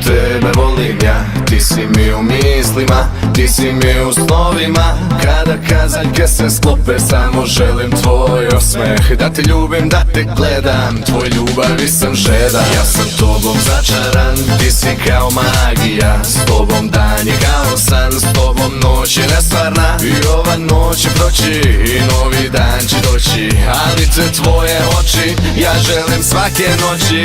tebe volim ja. Ti si mi u mislima, ti si mi u snovima. Kada kazaljke se sklope, samo želim tvoj osmeh. Da te ljubim, da te gledam, tvoj ljubavi sam žedan. Ja sam tobom začaran, ti si kao magija. S tobom dan je kao san, s tobom noć je nestvarna. I ova noć će proći i novi dan će doći, ali te tvoje oči ja želim svake noći.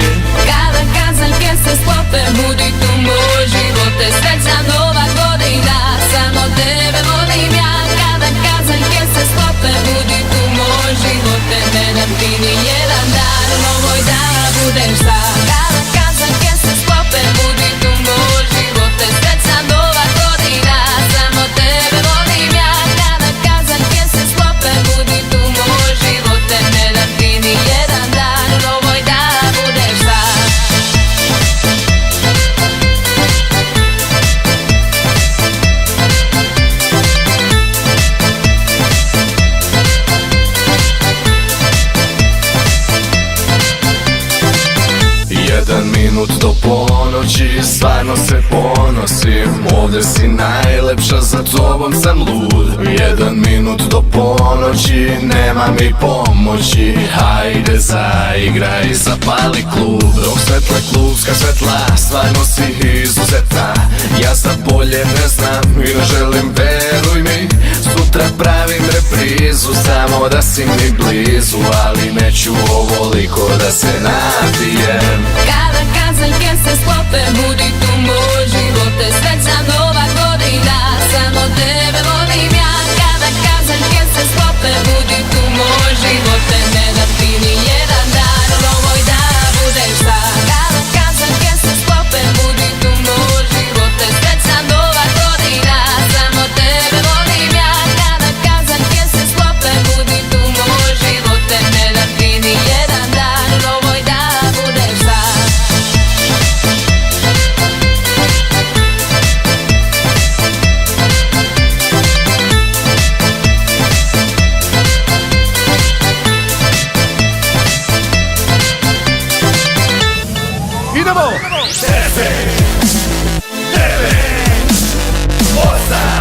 Kada kazaljke se sklope, budi tu moj život. Srećna nova godina, samo tebe volim ja. Kada kazaljke se sklope, budi tu moj život. Ne dam ti ni jedan dan, ovoj dan budeš sam. Kada kazaljke se sklope, budi tu moj život. Srećna nova godina, samo tebe volim ja. Kada kazaljke se sklope, budi tu moj život. Ne dam ti ni jedan dan, ovoj dan budeš sam. Jedan minut do ponoći, stvarno se ponosim. Ovdje si najlepša, za tobom sam lud. Jedan minut do ponoći, nema mi pomoći. Hajde zaigraj, zapali klub. Dok svetla klubska svetla, stvarno si izuzetna. Ja za bolje ne znam i ne želim, veruj mi. Sutra pravim reprizu, samo da si mi blizu. Ali neću ovoliko da se napijem. Kada kazaljke se sklope, budi tu moj život. Srećna nova godina, samo tebe volim ja. Kada kazaljke se sklope, budi tu moj život. Ne dam ti ni jedan dan, ovoj dan budeš sam. Kada kazaljke se sklope, budi tu moj život. Srećna nova godina, samo tebe volim ja. Kada kazaljke se sklope, budi tu moj život. Ne dam ti ni jedan dan, ovoj dan budeš sam. Idemo! 10, 9, 8